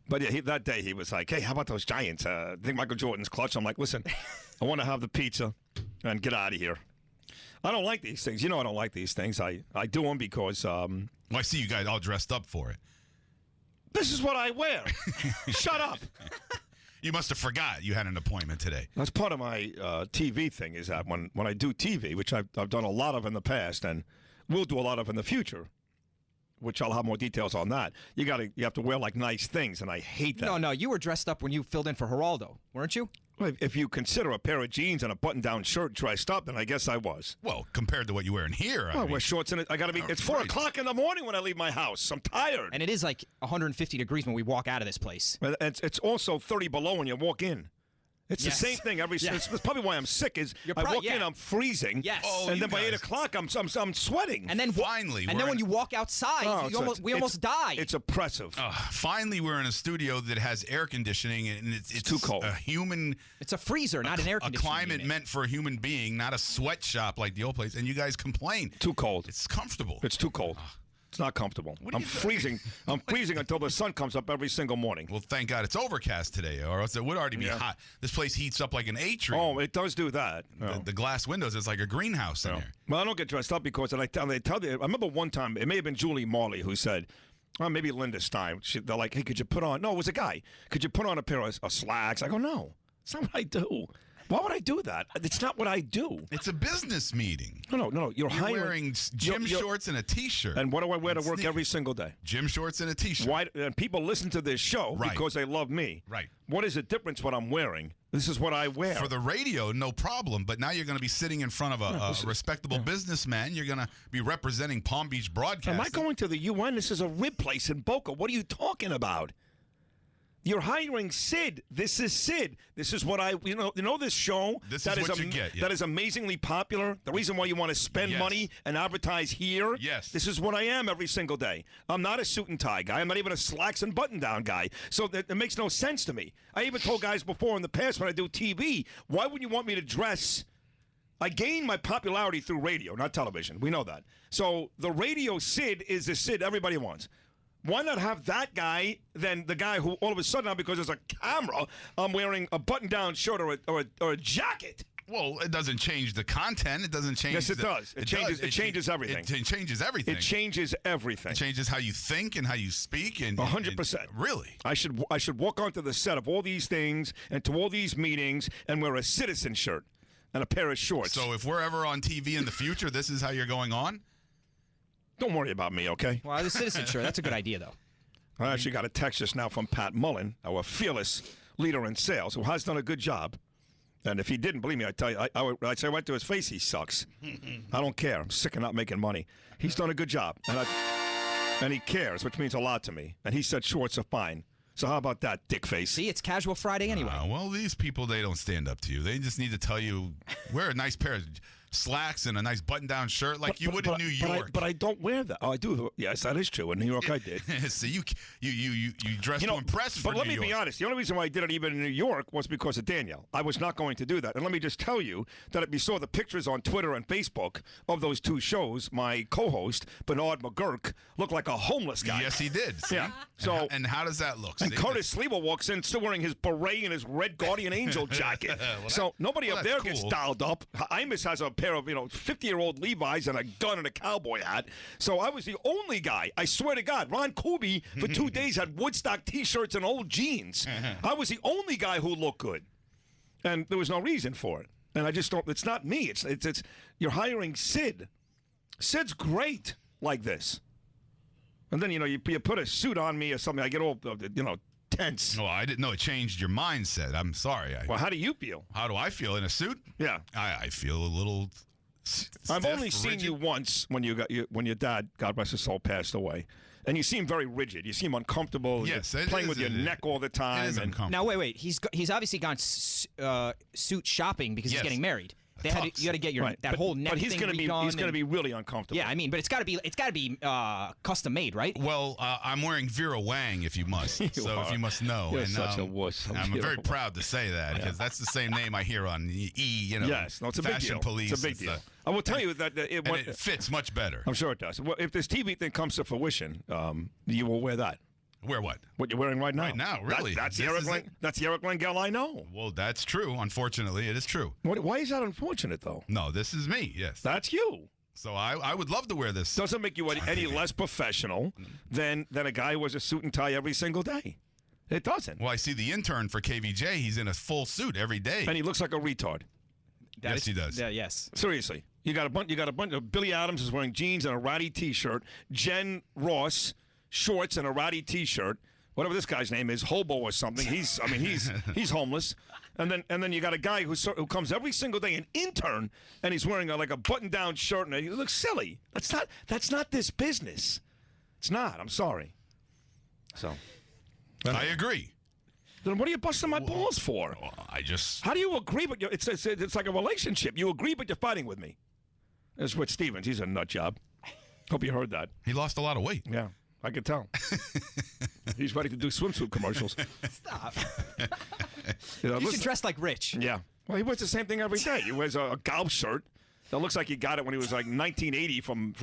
But yeah, that day he was like, hey, how about those Giants? I think Michael Jordan's clutch. I'm like, listen, I want to have the pizza and get out of here. I don't like these things. I don't like these things. I do them because... I see you guys all dressed up for it. This is what I wear. Shut up. You must have forgot you had an appointment today. That's part of my TV thing is that when I do TV, which I've done a lot of in the past and will do a lot of in the future, which I'll have more details on that. You have to wear like nice things, and I hate that. No, you were dressed up when you filled in for Geraldo, weren't you? Well, if you consider a pair of jeans and a button-down shirt dressed up, then I guess I was. Well, compared to what you wear in here, I wear shorts in it. I got to be. It's 4 o'clock in the morning when I leave my house. I'm tired. And it is like 150 degrees when we walk out of this place. And it's also 30 below when you walk in. It's Yes. the same thing every. Yeah. It's probably why I'm sick. Is I walk in, I'm freezing. Yes. Oh, and then by guys. 8 o'clock, I'm sweating. And then finally, and then when you walk outside, we almost die. It's oppressive. Finally, we're in a studio that has air conditioning, and it's too cold. It's a freezer, not an air conditioning. A climate unit. meant for a human being, not a sweatshop like the old place. And you guys complain. Too cold. It's comfortable. It's too cold. It's not comfortable. What are I'm you freezing. I'm freezing until the sun comes up every single morning. Well, thank God it's overcast today, or else it would already be hot. This place heats up like an atrium. Oh, it does do that. The glass windows, it's like a greenhouse in there. Well, I don't get dressed up because they tell you. I remember one time, it may have been Julie Marley who said, or maybe Linda Stein. They're like, hey, could you put on? No, it was a guy. Could you put on a pair of slacks? I go, no, it's not what I do. Why would I do that? It's not what I do. It's a business meeting. No. You're wearing gym shorts and a T-shirt. And what do I wear to work every single day? Gym shorts and a T-shirt. Why? And people listen to this show because they love me. Right. What is the difference what I'm wearing? This is what I wear. For the radio, no problem. But now you're going to be sitting in front of a respectable businessman. You're going to be representing Palm Beach Broadcasting. Am I going to the UN? This is a rib place in Boca. What are you talking about? You're hiring Sid. This is Sid. This is what you know this show this is what you get, yeah. that is amazingly popular. The reason why you want to spend money and advertise here. Yes. This is what I am every single day. I'm not a suit and tie guy. I'm not even a slacks and button down guy. So it makes no sense to me. I even told guys before in the past when I do TV, why would you want me to dress? I gained my popularity through radio, not television. We know that. So the radio Sid is the Sid everybody wants. Why not have that guy than the guy who all of a sudden now because there's a camera, I'm wearing a button-down shirt or a jacket? Well, it doesn't change the content. It doesn't change. Yes, it does. It changes everything. It changes everything. It changes everything. It changes how you think and how you speak. And 100%. Really, I should walk onto the set of all these things and to all these meetings and wear a Citizen shirt and a pair of shorts. So if we're ever on TV in the future, this is how you're going on? Don't worry about me, okay? Well, the Citizen shirt, that's a good idea, though. I actually got a text just now from Pat Mullen, our fearless leader in sales, who has done a good job. And if he didn't, believe me, I tell you, I'd say right to his face, he sucks. I don't care. I'm sick of not making money. He's done a good job. And he cares, which means a lot to me. And he said shorts are fine. So how about that, dick face? See, it's casual Friday anyway. Well, these people, they don't stand up to you. They just need to tell you, wear a nice pair of slacks and a nice button-down shirt like you would in New York. But I don't wear that. Oh, I do. Yes, that is true. In New York, I did. So you dress to impress for New York. But let me be honest. The only reason why I did it even in New York was because of Danielle. I was not going to do that. And let me just tell you that if you saw the pictures on Twitter and Facebook of those two shows, my co-host, Bernard McGurk, looked like a homeless guy. Yes, he did. See? Yeah. So, and how does that look? And Curtis Sliwa walks in still wearing his beret and his red Guardian Angel jacket. Nobody up there gets dialed up. Imus has a pair of, 50-year-old Levi's and a gun and a cowboy hat. So I was the only guy. I swear to God, Ron Kuby for 2 days had Woodstock T-shirts and old jeans. I was the only guy who looked good. And there was no reason for it. And I just don't, it's not me. It's you're hiring Sid. Sid's great like this. And then, you put a suit on me or something, I get all, tense. No, I didn't know it changed your mindset. I'm sorry. Well, how do you feel? How do I feel in a suit? Yeah. I feel a little stiff, I've only seen rigid. you once when your dad, God rest his soul, passed away. And you seem very rigid. You seem uncomfortable. Yes, You're playing with your neck all the time. It is uncomfortable. Now wait. He's obviously gone suit shopping because Yes. he's getting married. You got to get your Right. that whole neck But he's thing gonna be redone he's going to and- be really uncomfortable. Yeah, I mean, but it's got to be custom made, right? Well, I'm wearing Vera Wang, if you must. So if you must know. You're and, such a wuss. I'm Vera very Wang. proud to say that because that's the same name I hear on Yes, no, it's a big Fashion deal. Police. It's a big and deal. stuff. I will tell you that And it fits much better. I'm sure it does. Well, if this TV thing comes to fruition, you will wear that. Wear what? What you're wearing right now. Right now, really? That's This the Eric is it? That's the Eric Langell I know. Well, that's true. Unfortunately, it is true. Why is that unfortunate, though? No, this is me, yes. That's you. So I would love to wear this. Doesn't make you any less professional than a guy who wears a suit and tie every single day. It doesn't. Well, I see the intern for KVJ. He's in a full suit every day. And he looks like a retard. Yes, he does. Yes. Seriously. You got a bunch of Billy Adams is wearing jeans and a ratty T-shirt. Jen Ross, shorts and a ratty T-shirt. Whatever this guy's name is, hobo or something. He's homeless. And then you got a guy who comes every single day, an intern, and he's wearing like a button-down shirt, and he looks silly. That's not this business. It's not. I'm sorry. So, I agree. then what are you busting my balls for? I just. How do you agree? But it's like a relationship. You agree, but you're fighting with me. It's with Stevens. He's a nut job. Hope you heard that. He lost a lot of weight. Yeah, I could tell. He's ready to do swimsuit commercials. Stop. You know, You listen- should dress like Rich. Yeah. Well, he wears the same thing every day. He wears a golf shirt that looks like he got it when he was like 1980 from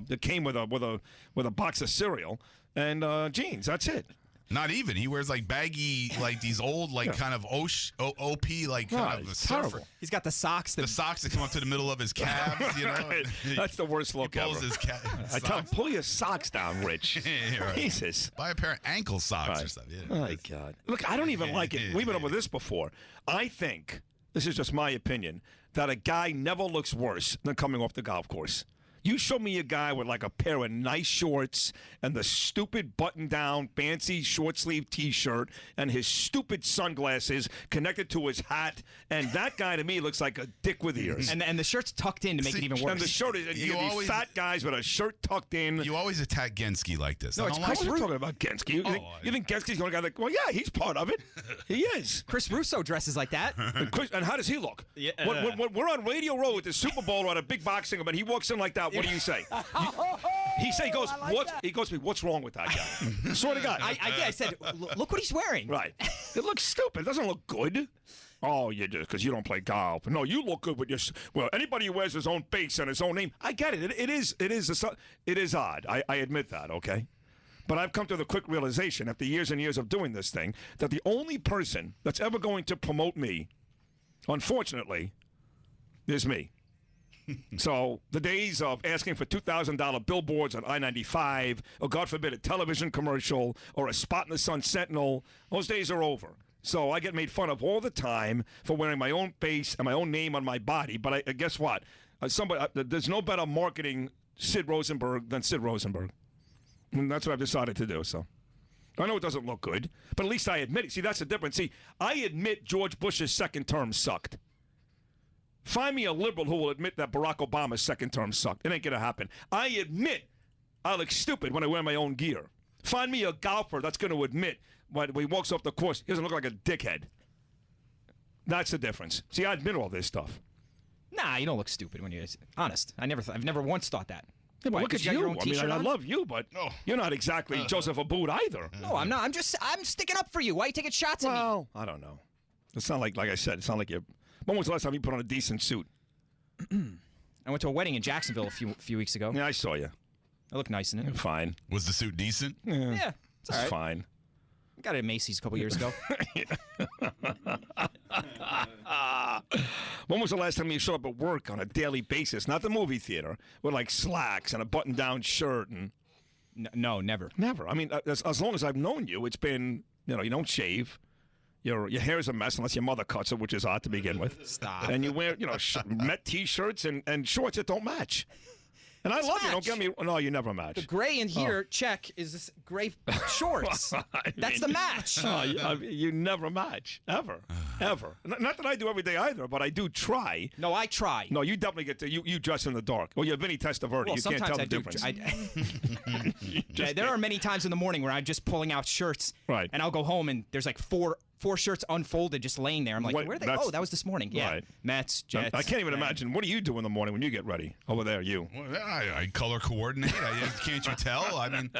that came with a box of cereal and jeans. That's it. Not even. He wears like baggy, like these old, like kind of OP, like kind of a it's surfer. terrible. He's got the socks. The socks that come up to the middle of his calves, you know. Right. That's the worst look He pulls ever. his I tell him, pull your socks down, Rich. Yeah, right. Jesus. Buy a pair of ankle socks or Right. something. Yeah. Oh, my God. Look, I don't even like it. We've been over this before. I think, this is just my opinion, that a guy never looks worse than coming off the golf course. You show me a guy with like a pair of nice shorts and the stupid button-down, fancy short-sleeve T-shirt and his stupid sunglasses connected to his hat, and that guy to me looks like a dick with ears. And the shirt's tucked in to make it even worse. And the shirt is You these always- fat guys with a shirt tucked in. You always attack Gensky like this. No, I it's don't I like wasn't it. talking about Gensky. You think Gensky's the only guy that? Well, yeah, he's part of it. He is. Chris Russo dresses like that. And how does he look? Yeah. When we're on Radio Row at the Super Bowl or at a big boxing event, he walks in like that. What do you say? He goes, he goes to me, what's wrong with that guy? Swear to God. I said, look what he's wearing. Right. It looks stupid. It doesn't look good. Oh, you just because you don't play golf. No, you look good with your. Well, anybody who wears his own face and his own name, I get it. It is odd. I admit that. Okay. But I've come to the quick realization after years and years of doing this thing that the only person that's ever going to promote me, unfortunately, is me. So the days of asking for $2,000 billboards on I-95, or God forbid a television commercial or a spot in the Sun Sentinel, those days are over. So I get made fun of all the time for wearing my own face and my own name on my body. But I guess what? There's no better marketing Sid Rosenberg than Sid Rosenberg. And that's what I've decided to do. So I know it doesn't look good, but at least I admit it. See, that's the difference. See, I admit George Bush's second term sucked. Find me a liberal who will admit that Barack Obama's second term sucked. It ain't going to happen. I admit I look stupid when I wear my own gear. Find me a golfer that's going to admit when he walks off the course, he doesn't look like a dickhead. That's the difference. See, I admit all this stuff. Nah, you don't look stupid when you're honest. I've never once thought that. Yeah, but Why, look 'cause at got your you. own I mean, t-shirt I on? love you, but you're not exactly Joseph Abboud either. No, I'm not. I'm sticking up for you. Why are you taking shots at me? Well, I don't know. It's not like I said, it's not like you. When was the last time you put on a decent suit? I went to a wedding in Jacksonville a few weeks ago. Yeah, I saw you. I look nice in it. Fine. Was the suit decent? Yeah, it's all right. Fine. Got it at Macy's a couple years ago. When was the last time you showed up at work on a daily basis, not the movie theater, with like slacks and a button-down shirt? And No, never. Never. I mean, as long as I've known you, it's been, you don't shave. Your hair's a mess unless your mother cuts it, which is odd to begin with. Stop. And you wear, Met T-shirts and shorts that don't match. And I love you. Don't get me. No, you never match. The gray in here, check, is this gray shorts. That's the match. You never match. Ever. Ever. Not that I do every day either, but I do try. No, I try. No, you definitely get to. You dress in the dark. Well, you're Vinny Testaverde. Well, You can't tell the I do. difference. There are many times in the morning where I'm just pulling out shirts. Right. And I'll go home and there's like four shirts unfolded just laying there. I'm like, where are they? Oh, that was this morning. Yeah. Right. Mets, Jets. I can't even imagine. What do you do in the morning when you get ready? Over there, you. Well, I color coordinate. Can't you tell? I mean,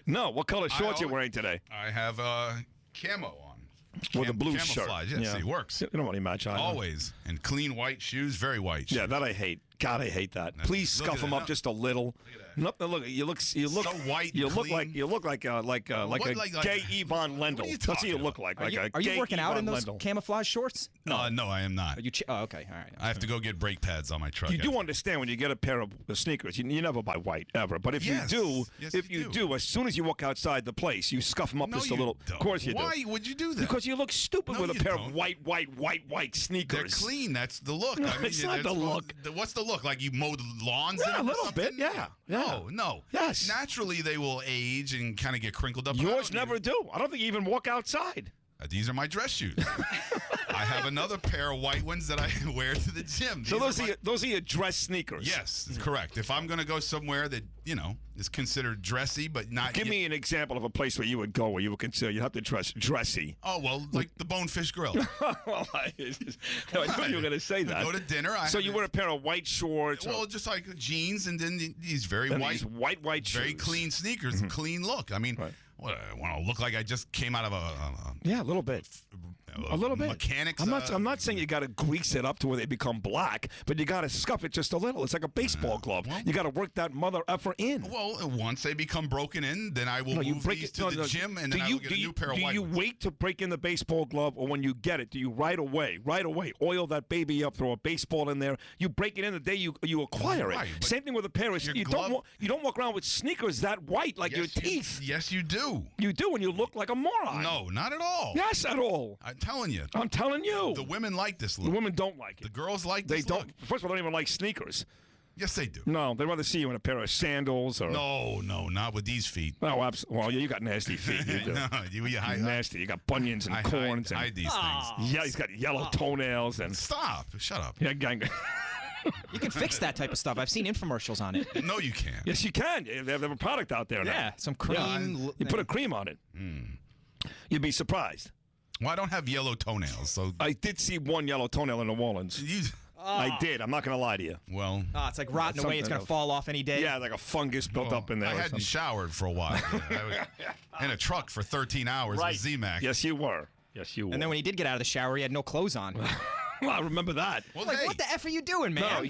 no. What color shorts you wearing today? I have camo on. With a blue shirt. Yes, Yeah. it works. You don't want any match either. Always. And clean white shoes, very white shoes. Yeah, that I hate. God, I hate that. Please scuff them up just a little. Nothing. Look, you look so white. You look clean. like a gay Yvonne Lendl. That's what you look like. Are you working out in those Lendl. camouflage shorts? No, I am not. Are you okay, all right. I have to go get brake pads on my truck. You do understand when you get a pair of sneakers, you never buy white ever. But if Yes. you Yes, do, you do. as soon as you walk outside the place, you scuff them up No, just a you little. don't. Of course you do. Why would you do that? Because you look stupid No, with a you pair don't. of white sneakers. They're clean. That's the look. I mean, It's not the look. What's the look? Like you mowed lawns? Yeah, in a them or little something? bit. Yeah. No. Yes. Naturally, they will age and kind of get crinkled up. Yours never do. I don't think you even walk outside. These are my dress shoes. I have another pair of white ones that I wear to the gym. So These those are your dress sneakers. Yes, that's correct. If I'm going to go somewhere that, is considered dressy, but not... Give me an example of a place where you would go where you would consider you have to dress dressy. Oh, well, like the Bonefish Grill. Well, I knew you were going to say that. Go to dinner. So you wear a pair of white shorts. Well, just like jeans and then these very and white... these white shoes. Very clean sneakers, clean look. I mean... Right. What, I want to look like I just came out of a little bit. A little bit. Mechanics. I'm not saying you got to grease it up to where they become black, but you got to scuff it just a little. It's like a baseball glove. Well, you got to work that mother effer in. Well, once they become broken in, then I will move these to the gym, and then I will get a new pair of white Do you ones. wait to break in the baseball glove, or when you get it, do you right away oil that baby up, throw a baseball in there? You break it in the day you acquire Right, it. but Same thing with a pair of you don't walk around with sneakers that white like your teeth. Yes, you do. You do, and you look like a moron. No, not at all. Yes, at all. I'm telling you. I'm telling you. The women like this look. The women don't like it. The girls like They this don't. look. First of all, they don't even like sneakers. Yes, they do. No, they'd rather see you in a pair of sandals or. No, not with these feet. Oh, absolutely. Well, you got nasty feet. You do. No, you hide, nasty. You got bunions and corns and hide these things. Yeah, he's got yellow toenails and. Stop! Shut up. Yeah, gang. You can fix that type of stuff. I've seen infomercials on it. No, you can't. Yes, you can. They have a product out there now. Yeah, some cream. You put a cream on it. You'd be surprised. Well, I don't have yellow toenails, so I did see one yellow toenail in New Orleans. I did. I'm not going to lie to you. Well, it's like rotting away. It's going to fall off any day. Yeah, like a fungus built up in there. I hadn't showered for a while. I was in a truck for 13 hours with Z-Mac. Yes, you were. Yes, you were. And then when he did get out of the shower, he had no clothes on. Well, I remember that. Well, like, what the F are you doing, man?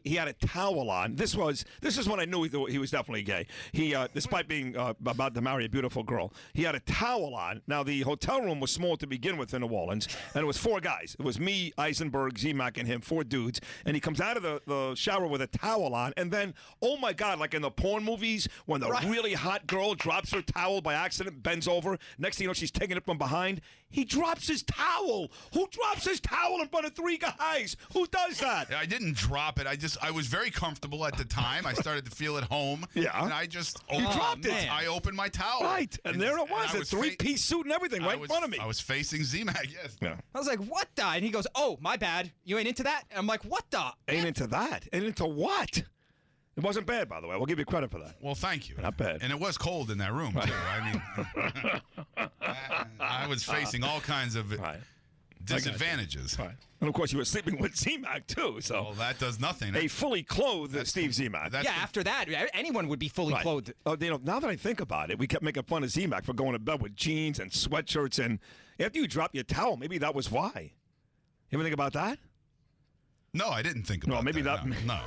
He had a towel on. This is when I knew he was definitely gay. He, despite being about to marry a beautiful girl, he had a towel on. Now, the hotel room was small to begin with in New Orleans, and it was 4 guys. It was me, Eisenberg, Z-Mac, and him, 4 dudes. And he comes out of the shower with a towel on, and then, oh my God, like in the porn movies, when the really hot girl drops her towel by accident, bends over, next thing you know, she's taking it from behind. He drops his towel. Who drops his towel in front of 3 guys? Who does that? I didn't drop it. I was very comfortable at the time. I started to feel at home. Yeah. And I just dropped it. I opened my towel. Right. And there it was, a 3-piece suit and everything right in front of me. I was facing Z-Mac, yes. Yeah. I was like, what the? And he goes, oh, my bad. You ain't into that? And I'm like, what the? Ain't into that? Ain't into what? It wasn't bad, by the way. We'll give you credit for that. Well, thank you. Not bad. And it was cold in that room, too. I mean, I was facing all kinds of disadvantages. Right. And, of course, you were sleeping with Z-Mac, too. So well, that does nothing. A fully clothed Steve Z-Mac. Yeah, after that, anyone would be fully clothed. Oh, now that I think about it, we kept making fun of Z-Mac for going to bed with jeans and sweatshirts. And after you drop your towel, maybe that was why. You ever think about that? No, I didn't think about that. No.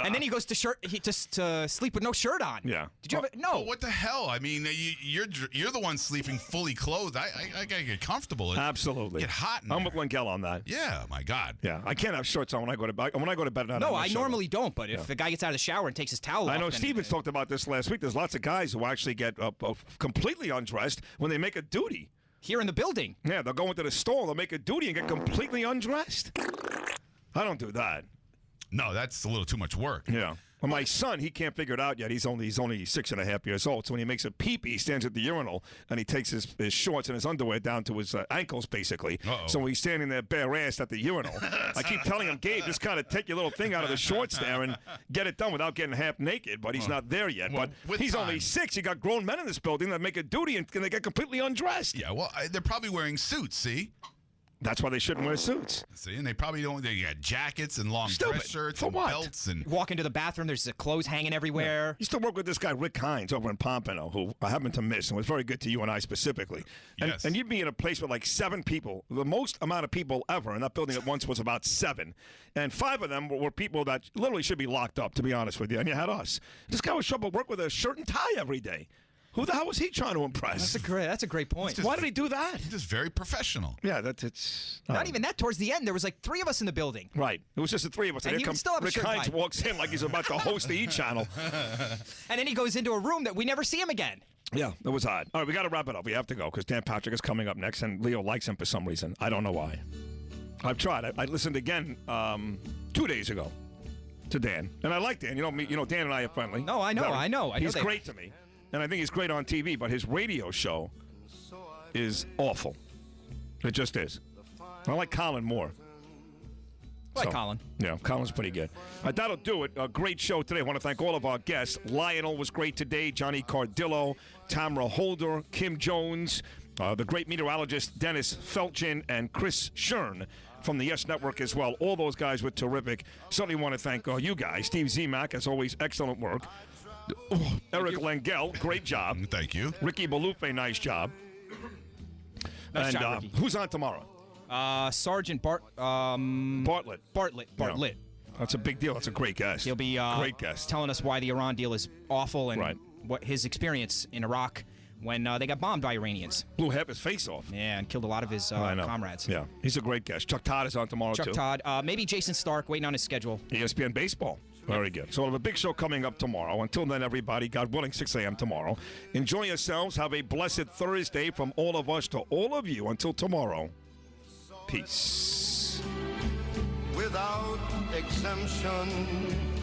And then he goes to sleep with no shirt on. Yeah. Did you ever? No. Well, what the hell? I mean, you're the one sleeping fully clothed. I gotta get comfortable. Absolutely. Get hot. I'm with Lengel on that. Yeah. My God. Yeah. I can't have shirts on when I go to bed. When I go to bed at night. No, I normally don't. But if the guy gets out of the shower and takes his towel off, I know Stevens talked about this last week. There's lots of guys who actually get completely undressed when they make a duty. Here in the building. Yeah, they'll go into the store, they'll make a duty and get completely undressed. I don't do that. No, that's a little too much work. Yeah. Well, my son, he can't figure it out yet. He's only 6.5 years old. So when he makes a pee-pee, he stands at the urinal and he takes his shorts and his underwear down to his ankles, basically. Uh-oh. So he's standing there bare ass at the urinal. I keep telling him, Gabe, just kind of take your little thing out of the shorts there and get it done without getting half naked. But he's not there yet. Well, but he's time. only 6. You got grown men in this building that make a duty and they get completely undressed. Yeah, well, they're probably wearing suits, see? That's why they shouldn't wear suits. See, and they probably don't. They got jackets and long Stupid. dress shirts For and what? belts and. Walk into the bathroom, there's clothes hanging everywhere. Used to work with this guy, Rick Hines, over in Pompano, who I happened to miss and was very good to you and I specifically. And, Yes. and you'd be in a place with like 7 people. The most amount of people ever in that building at once was about 7. And 5 of them were people that literally should be locked up, to be honest with you. And you had us. This guy was showing up at work with a shirt and tie every day. Who the hell was he trying to impress? That's a great point. Why did he do that? He's just very professional. Yeah, it's Not even that. Towards the end, there was like 3 of us in the building. right. It was just the 3 of us. And here he would comes still have a Rick shirt Hines tie. walks in like he's about to host the E channel. And then he goes into a room that we never see him again. Yeah, it was odd. All right, we got to wrap it up. We have to go because Dan Patrick is coming up next, and Leo likes him for some reason. I don't know why. I've tried. I listened again 2 days ago to Dan, and I like Dan. Dan and I are friendly. No, I know, Very. I know. He's great to me, and I think he's great on TV. But his radio show is awful. It just is. I like Colin more. I like Colin. Yeah, Colin's pretty good. That'll do it. A great show today. I want to thank all of our guests. Lionel was great today. Johnny Cardillo, Tamara Holder, Kim Jones, the great meteorologist Dennis Felchin, and Chris Shern from the Yes Network as well. All those guys were terrific. Certainly want to thank you guys. Steve Zemak, as always, excellent work. Eric Langell, great job. Thank you. Ricky Balufe, nice job. Nice and job, Ricky. who's on tomorrow? Sergeant Bartlett. Bartlett. Yeah. That's a big deal. That's a great guest. He'll be great guest. telling us why the Iran deal is awful and Right. what his experience in Iraq when they got bombed by Iranians. Blew half his face off. Yeah, and killed a lot of his I know. comrades. Yeah, he's a great guest. Chuck Todd is on tomorrow, Chuck too. Todd. Maybe Jason Stark, waiting on his schedule. ESPN Baseball. Very good. So we'll have a big show coming up tomorrow. Until then, everybody, God willing, 6 a.m. tomorrow. Enjoy yourselves. Have a blessed Thursday from all of us to all of you. Until tomorrow, peace. Without exemption.